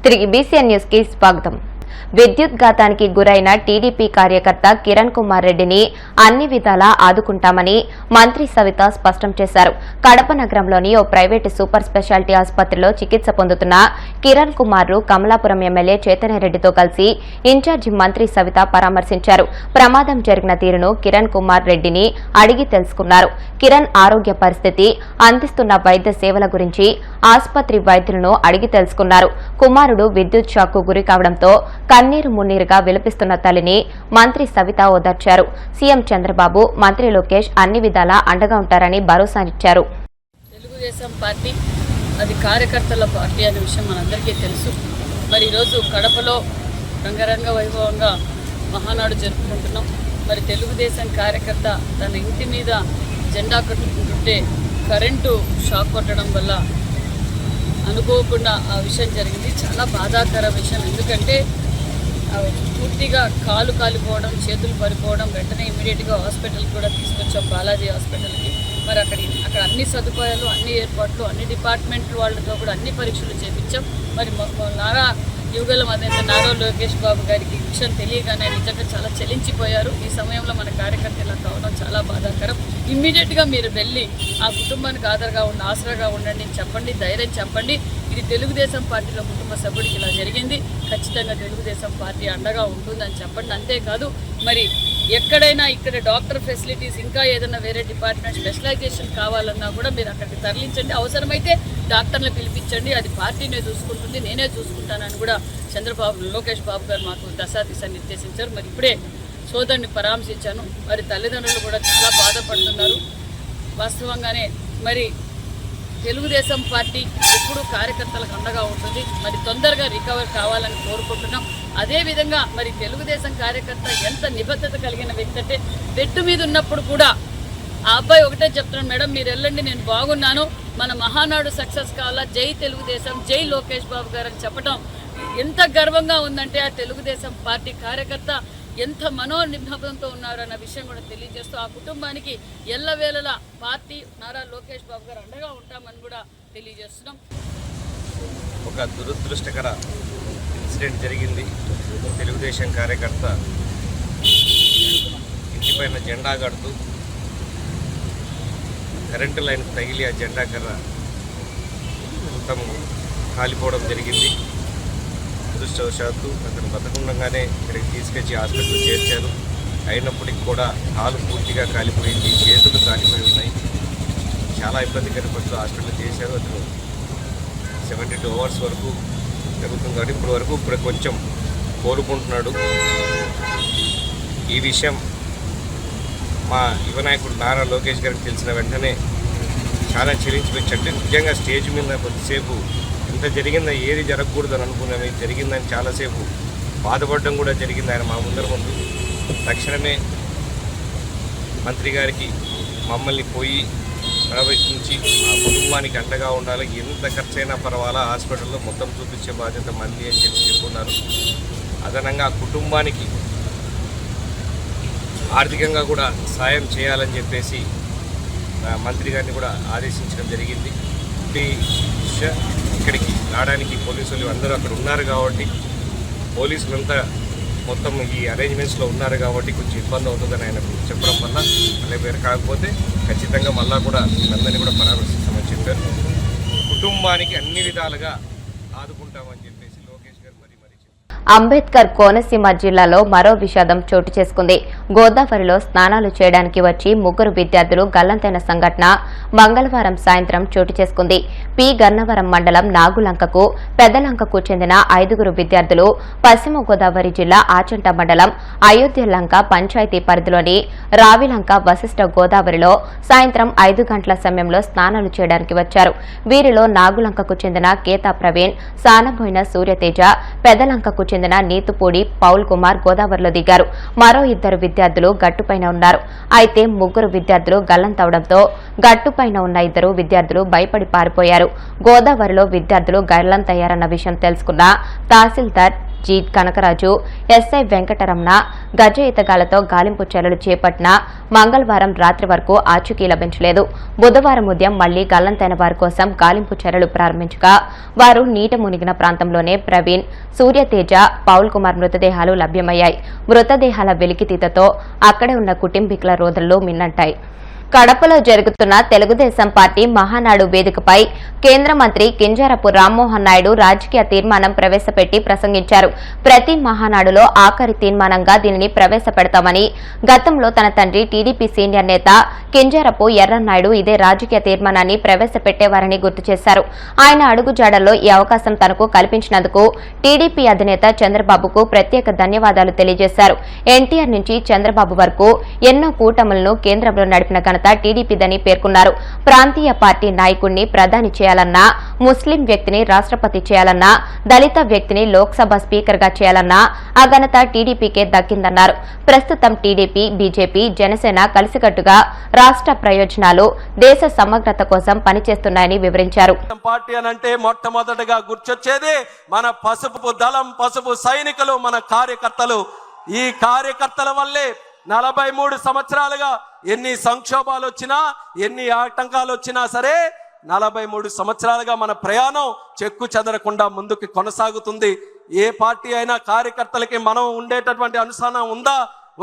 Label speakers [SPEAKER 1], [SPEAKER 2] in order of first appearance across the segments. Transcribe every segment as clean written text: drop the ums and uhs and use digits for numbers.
[SPEAKER 1] తిరిగి BCN news కి స్వాగతం. విద్యుత్ ఘాతానికి గురైన టీడీపీ కార్యకర్త కిరణ్ కుమార్ రెడ్డిని అన్ని విధాలా ఆదుకుంటామని మంత్రి సవిత స్పష్టం చేశారు. కడప నగరంలోని ఓ ప్రైవేటు సూపర్ స్పెషాలిటీ ఆసుపత్రిలో చికిత్స పొందుతున్న కిరణ్ కుమార్ ను కమలాపురం ఎమ్మెల్యే చైతన్యరెడ్డితో కలిసి ఇన్ఛార్జి మంత్రి సవిత పరామర్శించారు. ప్రమాదం జరిగిన తీరును కిరణ్ కుమార్ రెడ్డిని అడిగి తెలుసుకున్నారు. కిరణ్ ఆరోగ్య పరిస్థితి, అందిస్తున్న వైద్య సేవల గురించి ఆసుపత్రి వైద్యులను అడిగి తెలుసుకున్నారు. కుమారుడు విద్యుత్ షాక్ కు గురి కావడంతో కన్నీరు మున్నీరుగా విలపిస్తున్న తల్లిని మంత్రి సవిత ఓదార్చారు. సీఎం చంద్రబాబు, మంత్రి లోకేష్ అన్ని విధాలా అండగా ఉంటారని భరోసా ఇచ్చారు.
[SPEAKER 2] తెలుగుదేశం పార్టీ అది కార్యకర్తల పార్టీ అనే విషయం మనందరికీ తెలుసు. మరి ఈరోజు కడపలో రంగరంగ వైభవంగా మహానాడు జరుపుకుంటున్నాం. మరి తెలుగుదేశం కార్యకర్త తన ఇంటి మీద జెండా కట్టుకుంటుంటే కరెంటు షాక్ కొట్టడం వల్ల అనుకోకుండా ఆ విషయం జరిగింది. చాలా బాధాకర విషయం. ఎందుకంటే పూర్తిగా కాలు కాలిపోవడం, చేతులు పడిపోవడం, వెంటనే ఇమీడియట్గా హాస్పిటల్కి కూడా తీసుకొచ్చాం, బాలాజీ హాస్పిటల్కి. మరి అక్కడ అన్ని సదుపాయాలు, అన్ని ఏర్పాట్లు, అన్ని డిపార్ట్మెంట్లు వాళ్ళతో కూడా అన్ని పరీక్షలు చేయించాం. మరి నారా లోకేష్ బాబు గారికి విషయం తెలియగానే నిజంగా చాలా చలించిపోయారు. ఈ సమయంలో మన కార్యకర్త ఇలా కావడం చాలా బాధాకరం. ఇమ్మీడియట్గా మీరు వెళ్ళి ఆ కుటుంబానికి ఆసరాగా ఉండండి, చెప్పండి, ధైర్యం చెప్పండి. ఇది తెలుగుదేశం పార్టీలో కుటుంబ సభ్యుడికి ఇలా జరిగింది, ఖచ్చితంగా తెలుగుదేశం పార్టీ అండగా ఉంటుందని చెప్పండి. అంతేకాదు మరి ఎక్కడైనా ఇక్కడ డాక్టర్ ఫెసిలిటీస్, ఇంకా ఏదైనా వేరే డిపార్ట్మెంట్ స్పెషలైజేషన్ కావాలన్నా కూడా మీరు అక్కడికి తరలించండి. అవసరమైతే డాక్టర్లు పిలిపించండి, అది పార్టీనే చూసుకుంటుంది, నేనే చూసుకుంటానని కూడా లోకేష్ బాబు గారు మాకు దశాదిశ నిర్దేశించారు. మరి ఇప్పుడే సోదరుని పరామర్శించాను. మరి తల్లిదండ్రులు కూడా చాలా బాధపడుతున్నారు. వాస్తవంగానే మరి తెలుగుదేశం పార్టీ ఎప్పుడూ కార్యకర్తలకు అండగా ఉంటుంది. మరి తొందరగా రికవర్ కావాలని కోరుకుంటున్నాం. అదేవిధంగా మరి తెలుగుదేశం కార్యకర్త ఎంత నిబద్ధత కలిగిన వ్యక్తి అంటే, బెడ్ మీద ఉన్నప్పుడు కూడా ఆ అబ్బాయి ఒకటే చెప్తున్నాడు, మేడం మీరు వెళ్ళండి, నేను బాగున్నాను, మన మహానాడు సక్సెస్ కావాలా, జై తెలుగుదేశం, జై లోకేష్ బాబు గారు అని చెప్పడం ఎంత గర్వంగా ఉందంటే ఆ తెలుగుదేశం పార్టీ కార్యకర్త ఎంత మనోనిర్భరంతో ఉన్నారన్న విషయం కూడా తెలియజేస్తూ ఆ కుటుంబానికి ఎల్లవేళలా పార్టీ నారా లోకేష్ బాబు గారు అండగా ఉంటామని కూడా తెలియజేస్తున్నాం.
[SPEAKER 3] ఒక దురదృష్టకర ఇన్సిడెంట్ జరిగింది. తెలుగుదేశం కార్యకర్త ఇంటిపైన జెండా కడుతూ కరెంటు లైన్ తగిలి ఆ జెండా కర్ర మొత్తం కాలిపోవడం జరిగింది. దురదృష్టవశాత్తు అతను బతకుండగానే ఇక్కడికి తీసుకొచ్చి హాస్పిటల్ చేర్చారు. అయినప్పటికీ కూడా కాలు పూర్తిగా కాలిపోయింది, చేతులు కాలిపోయి ఉన్నాయి. చాలా ఇబ్బందికర పరిస్థితులు హాస్పిటల్ చేశారు. అతను 72 అవర్స్ వరకు జరుగుతుంది కాబట్టి ఇప్పుడు కొంచెం కోలుకుంటున్నాడు. ఈ విషయం మా యువ నాయకుడు నారా లోకేష్ గారికి తెలిసిన వెంటనే చాలా చెల్లించిపోయిందంటే, నిజంగా స్టేజ్ మీద కొద్దిసేపు ఇంత జరిగిందా, ఏది జరగకూడదని అనుకున్నాము, జరిగిందని చాలాసేపు బాధపడడం కూడా జరిగింది. ఆయన మా ముందు తక్షణమే మంత్రి గారికి మమ్మల్ని పోయి పరామర్శించి ఆ కుటుంబానికి అండగా ఉండాలి, ఎంత ఖర్చైనా పర్వాలా హాస్పిటల్లో మొత్తం చూపించే బాధ్యత మంది అని చెప్పున్నారు. అదనంగా ఆ కుటుంబానికి ఆర్థికంగా కూడా సాయం చేయాలని చెప్పేసి మంత్రి గారిని కూడా ఆదేశించడం జరిగింది. ఇక్కడికి రావడానికి పోలీసులు అందరూ అక్కడ ఉన్నారు కాబట్టి, పోలీసులంతా మొత్తం ఈ అరేంజ్మెంట్స్లో ఉన్నారు కాబట్టి కొంచెం ఇబ్బంది అవుతుందని ఆయనకు చెప్పడం వల్ల అదే పేరు కాకపోతే ఖచ్చితంగా మళ్ళా కూడా అందరినీ కూడా పరామర్శిస్తామని చెప్పారు. కుటుంబానికి అన్ని విధాలుగా ఆదుకుంటామని చెప్పేసి లోకేష్ గారు మరీ
[SPEAKER 1] అంబేద్కర్ కోనసీమ జిల్లాలో మరో విషాదం చోటు చేసుకుంది. గోదావరిలో స్నానాలు చేయడానికి వచ్చి 3 విద్యార్థులు గల్లంతైన సంఘటన మంగళవారం సాయంత్రం చోటు చేసుకుంది. పి గన్నవరం మండలం నాగులంకకు, పెద్దలంకకు చెందిన 5 విద్యార్థులు పశ్చిమ గోదావరి జిల్లా ఆచంట మండలం అయోధ్య లంక పంచాయతీ పరిధిలోని రావిలంక వశిష్ఠ గోదావరిలో సాయంత్రం 5 గంటల సమయంలో స్నానాలు చేయడానికి వచ్చారు. వీరిలో నాగులంకకు చెందిన కేతా ప్రవీణ్, సానబోయిన సూర్యతేజ, పెద్దలంకకు చెందిన నీతుపూడి పౌల్ కుమార్ గోదావరిలో దిగారు. మరో 2 విద్యార్థులు గట్టుపైన ఉన్నారు. అయితే 3 విద్యార్థులు గల్లంతవడంతో గట్టుపైన ఉన్న 2 విద్యార్థులు భయపడి పారిపోయారు. గోదావరిలో విద్యార్థులు గల్లంతయ్యారన్న విషయం తెలుసుకున్న తహసీల్దార్ జి కనకరాజు, ఎస్ఐ వెంకటరమణ గజ ఈతగాలతో గాలింపు చర్యలు చేపట్టిన మంగళవారం రాత్రి వరకు ఆచూకీ లభించలేదు. బుధవారం ఉదయం మళ్లీ గల్లంతైన వారి కోసం గాలింపు చర్యలు ప్రారంభించగా వారు నీట మునిగిన ప్రాంతంలోనే ప్రవీణ్, సూర్యతేజ, పౌల్ కుమార్ మృతదేహాలు లభ్యమయ్యాయి. మృతదేహాల వెలికితీతతో అక్కడే ఉన్న కుటుంబీకుల రోదనలు మిన్నంటాయి. కడపలో జరుగుతున్న తెలుగుదేశం పార్టీ మహానాడు వేదికపై కేంద్ర మంత్రి కింజరాపు రామ్మోహన్ నాయుడు రాజకీయ తీర్మానం ప్రవేశపెట్టి ప్రసంగించారు. ప్రతి మహానాడులో ఆఖరి తీర్మానంగా దీనిని ప్రవేశపెడతామని, గతంలో తన తండ్రి టీడీపీ సీనియర్ నేత కింజరాపు ఎర్రన్నాయుడు ఇదే రాజకీయ తీర్మానాన్ని ప్రవేశపెట్టేవారని గుర్తు చేశారు. ఆయన అడుగుజాడల్లో ఈ అవకాశం తనకు కల్పించినందుకు టీడీపీ అధినేత చంద్రబాబుకు ప్రత్యేక ధన్యవాదాలు తెలియజేశారు. ఎన్టీఆర్ నుంచి చంద్రబాబు వరకు ఎన్నో కూటములను కేంద్రంలో నడిపిన టీడీపీదని పేర్కొన్నారు. ప్రాంతీయ పార్టీ నాయకుడిని ప్రధాని చేయాలన్నా, ముస్లిం వ్యక్తిని రాష్ట్రపతి చేయాలన్నా, దళిత వ్యక్తిని లోక్సభ స్పీకర్ గా చేయాలన్నా ఆ ఘనత టీడీపీకే దక్కిందన్నారు. ప్రస్తుతం టీడీపీ, బీజేపీ, జనసేన కలిసికట్టుగా రాష్ట్ర ప్రయోజనాలు, దేశ సమగ్రత కోసం పనిచేస్తున్నాయని వివరించారు.
[SPEAKER 4] పార్టీ అనంటే మొట్టమొదటిగా గుర్తొచ్చేది మన పసుపు దళం, పసుపు సైనికులు, మన కార్యకర్తలు. ఈ కార్యకర్తల వల్లే 43 సంవత్సరాలుగా ఎన్ని సంక్షోభాలు వచ్చినా, ఎన్ని ఆటంకాలు వచ్చినా సరే 43 సంవత్సరాలుగా మన ప్రయాణం చెక్కు చెదరకుండా ముందుకు కొనసాగుతుంది. ఏ పార్టీ అయినా కార్యకర్తలకి మనం ఉండేటటువంటి అనుసరణ ఉందా?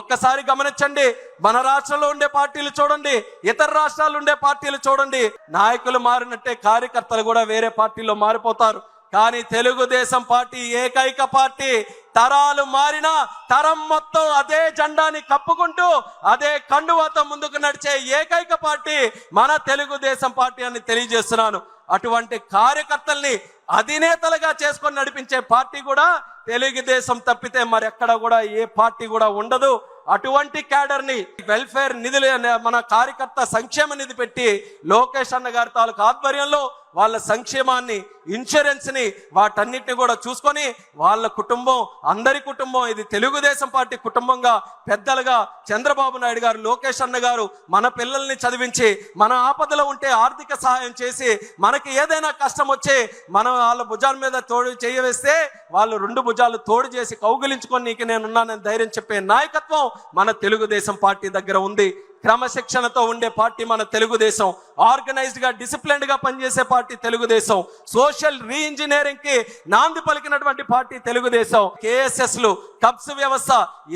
[SPEAKER 4] ఒక్కసారి గమనించండి. మన రాష్ట్రంలో ఉండే పార్టీలు చూడండి, ఇతర రాష్ట్రాల్లో ఉండే పార్టీలు చూడండి. నాయకులు మారినట్టే కార్యకర్తలు కూడా వేరే పార్టీలో మారిపోతారు. కానీ తెలుగుదేశం పార్టీ ఏకైక పార్టీ. తరాలు మారినా తరం మొత్తం అదే జెండాని కప్పుకుంటూ అదే కండువాతో ముందుకు నడిచే ఏకైక పార్టీ మన తెలుగుదేశం పార్టీ అని తెలియజేస్తున్నాను. అటువంటి కార్యకర్తల్ని అధినేతలుగా చేసుకొని నడిపించే పార్టీ కూడా తెలుగుదేశం తప్పితే మరెక్కడ కూడా ఏ పార్టీ కూడా ఉండదు. అటువంటి క్యాడర్ ని వెల్ఫేర్ నిధులు మన కార్యకర్త సంక్షేమ నిధి పెట్టి లోకేష్ అన్న గారి తాలూకు ఆధ్వర్యంలో వాళ్ళ సంక్షేమాన్ని, ఇన్సూరెన్స్ ని, వాటన్నిటిని కూడా చూసుకొని వాళ్ళ కుటుంబం, అందరి కుటుంబం, ఇది తెలుగుదేశం పార్టీ కుటుంబంగా పెద్దలుగా చంద్రబాబు నాయుడు గారు, లోకేష్ అన్న గారు మన పిల్లల్ని చదివించి, మన ఆపదలో ఉంటే ఆర్థిక సహాయం చేసి, మనకి ఏదైనా కష్టం వచ్చి మనం వాళ్ళ భుజాల మీద తోడు చేయవేస్తే వాళ్ళు 2 భుజాలు తోడు చేసి కౌగిలించుకొని నీకు నేనున్నానని ధైర్యం చెప్పే నాయకత్వం మన తెలుగుదేశం పార్టీ దగ్గర ఉంది. క్రమశిక్షణతో ఉండే పార్టీ మన తెలుగుదేశం. ఆర్గనైజ్డ్ గా, డిసిప్లిన్డ్ గా పనిచేసే పార్టీ తెలుగుదేశం. సోషల్ రీఇంజనీరింగ్ కి నాంది పలికినటువంటి పార్టీ తెలుగుదేశం. కేఎస్ఎస్లు, కబ్స్ వ్యవస్థ,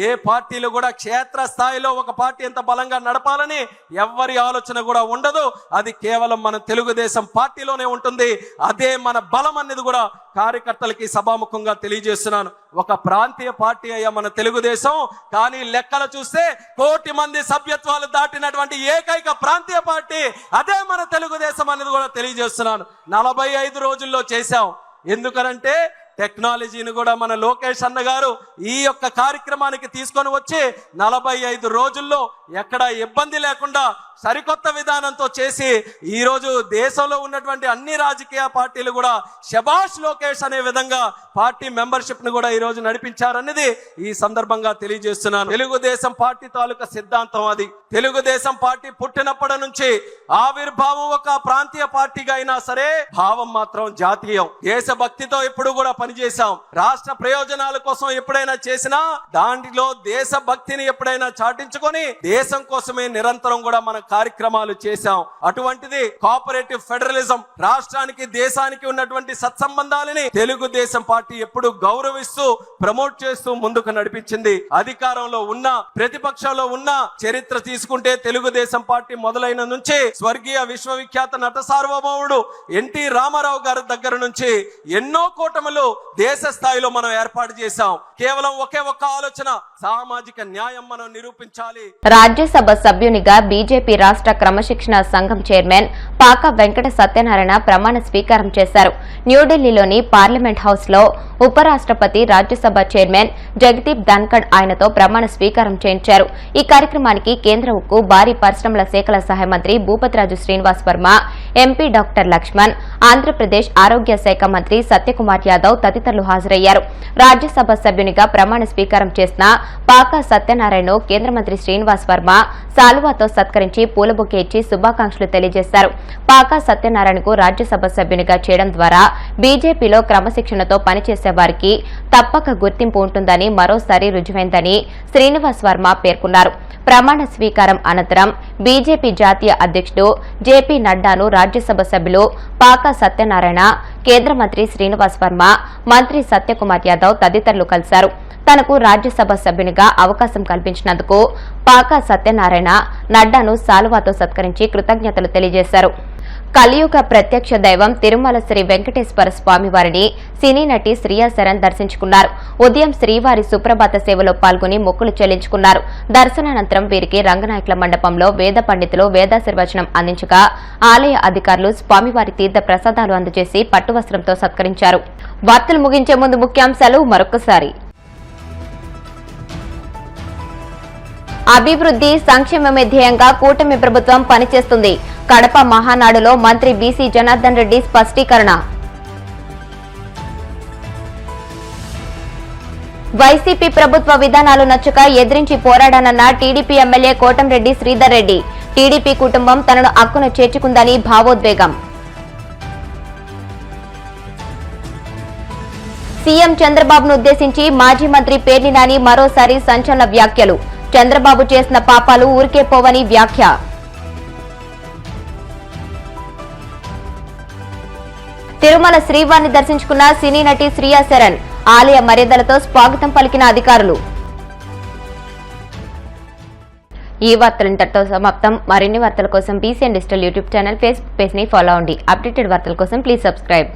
[SPEAKER 4] ఏ పార్టీలు కూడా క్షేత్ర స్థాయిలో ఒక పార్టీ ఎంత బలంగా నడపాలని ఎవరి ఆలోచన కూడా ఉండదు. అది కేవలం మన తెలుగుదేశం పార్టీలోనే ఉంటుంది. అదే మన బలం అనేది కూడా కార్యకర్తలకి సభాముఖంగా తెలియజేస్తున్నాను. ఒక ప్రాంతీయ పార్టీ అయ్యా మన తెలుగుదేశం, కానీ లెక్కలు చూస్తే 1 కోటి మంది సభ్యత్వాలు దాటినటువంటి ఏకైక ప్రాంతీయ పార్టీ అదే మన తెలుగుదేశం అనేది కూడా తెలియజేస్తున్నాను. 45 రోజుల్లో చేశాం. ఎందుకనంటే టెక్నాలజీని కూడా మన లోకేష్ అన్న గారు ఈ యొక్క కార్యక్రమానికి తీసుకొని వచ్చి 45 రోజుల్లో ఎక్కడ ఇబ్బంది లేకుండా సరికొత్త విధానంతో చేసి ఈరోజు దేశంలో ఉన్నటువంటి అన్ని రాజకీయ పార్టీలు కూడా శభాష్ లోకేష్ అనే విధంగా పార్టీ మెంబర్షిప్ ను కూడా ఈరోజు నడిపించారనేది ఈ సందర్భంగా తెలియజేస్తున్నాను. తెలుగుదేశం పార్టీ తాలూకా సిద్ధాంతం అది. తెలుగుదేశం పార్టీ పుట్టినప్పటి నుంచి ఆవిర్భావం ఒక ప్రాంతీయ పార్టీగా అయినా సరే భావం మాత్రం జాతీయం. దేశభక్తితో ఎప్పుడు కూడా పనిచేశాం. రాష్ట్ర ప్రయోజనాల కోసం ఎప్పుడైనా చేసినా దాంట్లో దేశభక్తిని ఎప్పుడైనా చాటించుకొని దేశం కోసమే నిరంతరం కూడా మన కార్యక్రమాలు చేశాం. అటువంటిది కోఆపరేటివ్ ఫెడరలిజం, రాష్ట్రానికి దేశానికి ఉన్నటువంటి సత్సంబంధాలని తెలుగుదేశం పార్టీ ఎప్పుడు గౌరవిస్తూ ప్రమోట్ చేస్తూ ముందుకు నడిపించింది. అధికారంలో ఉన్న, ప్రతిపక్షంలో ఉన్న చరిత్ర తీసుకుంటే తెలుగుదేశం పార్టీ మొదలైన నుంచి స్వర్గీయ విశ్వవిఖ్యాత నట సార్వభౌముడు ఎన్టీ రామారావు గారి దగ్గర నుంచి ఎన్నో కూటములు దేశ స్థాయిలో మనం ఏర్పాటు చేశాం. కేవలం ఒకే ఒక్క ఆలోచన, సామాజిక న్యాయం మనం నిరూపించాలి.
[SPEAKER 1] రాజ్యసభ సభ్యునిగా బీజేపీ రాష్ట్ర క్రమశిక్షణ సంఘం చైర్మన్ పాక వెంకట సత్యనారాయణ ప్రమాణ స్వీకారం చేశారు. న్యూఢిల్లీలోని పార్లమెంట్ హౌస్ లో ఉపరాష్ట్రపతి, రాజ్యసభ చైర్మన్ జగదీప్ ధన్కడ్ ఆయనతో ప్రమాణ స్వీకారం చేయించారు. ఈ కార్యక్రమానికి కేంద్ర ఉక్కు, భారీ పరిశ్రమల శాఖల సహాయ మంత్రి భూపతిరాజు శ్రీనివాస్ వర్మ, ఎంపీ డాక్టర్ లక్ష్మణ్, ఆంధ్రప్రదేశ్ ఆరోగ్య శాఖ మంత్రి సత్యకుమార్ యాదవ్ తదితరులు హాజరయ్యారు. రాజ్యసభ సభ్యునిగా ప్రమాణ స్వీకారం చేసిన పాక సత్యనారాయణను కేంద్ర మంత్రి శ్రీనివాస్ వర్మ సాలువాతో సత్కరించి పూలబొకే ఇచ్చి శుభాకాంక్షలు తెలియజేశారు. పాక సత్యనారాయణకు రాజ్యసభ సభ్యునిగా చేయడం ద్వారా బీజేపీలో క్రమశిక్షణతో పనిచేసే వారికి తప్పక గుర్తింపు ఉంటుందని మరోసారి రుజువైందని శ్రీనివాస్ వర్మ పేర్కొన్నారు. ప్రమాణ స్వీకారం అనంతరం బీజేపీ జాతీయ అధ్యక్షుడు జేపీ నడ్డాను రాజ్యసభ సభ్యులు పాకా సత్యనారాయణ, కేంద్ర మంత్రి శ్రీనివాస్ వర్మ, మంత్రి సత్యకుమార్ యాదవ్ తదితరులు కలిశారు. తనకు రాజ్యసభ సభ్యునిగా అవకాశం కల్పించినందుకు పాకా సత్యనారాయణ నడ్డాను శాలువాతో సత్కరించి కృతజ్ఞతలు తెలియజేశారు. కలియుగ ప్రత్యక్ష దైవం తిరుమల శ్రీ వెంకటేశ్వర స్వామి వారిని సినీ నటి శ్రియా శరణ్ దర్శించుకున్నారు. ఉదయం శ్రీవారి సుప్రభాత సేవలో పాల్గొని మొక్కులు చెల్లించుకున్నారు. దర్శనానంతరం వీరికి రంగనాయకుల మండపంలో వేద పండితులు వేదాశీర్వచనం అందించగా ఆలయ అధికారులు స్వామివారి తీర్థ ప్రసాదాలు అందజేసి పట్టువస్త్రంతో సత్కరించారు. వార్తలు ముగించే ముందు ముఖ్యాంశాలు మరొకసారి. అభివృద్ధి సంక్షేమమే ధ్యేయంగా కూటమి ప్రభుత్వం పనిచేస్తుంది. కడప మహానాడులో మంత్రి బీసీ జనార్దన్ రెడ్డి స్పష్టీకరణ. వైసీపీ ప్రభుత్వ విధానాలు నచ్చక ఎదిరించి పోరాడానన్న టీడీపీ ఎమ్మెల్యే కోటంరెడ్డి శ్రీధర్ రెడ్డి. టీడీపీ కుటుంబం తనను హక్కున చేర్చుకుందని భావోద్వేగం. సీఎం చంద్రబాబును ఉద్దేశించి మాజీ మంత్రి పేర్ని నాని మరోసారి సంచలన వ్యాఖ్యలు. చంద్రబాబు చేసిన పాపాలు ఊరికే పోవని వ్యాఖ్య. తిరుమల శ్రీవారిని దర్శించుకున్న సినీ నటి శ్రియా శరణ్. ఆలయ మర్యాదలతో స్వాగతం పలికిన అధికారులు. ఈ వార్తలు ఇంతటితో సమాప్తం. మరిన్ని వార్తల కోసం BCN digital YouTube channel, Facebook page ని ఫాలో అవ్వండి. అప్డేటెడ్ వార్తల కోసం ప్లీజ్ సబ్స్క్రైబ్.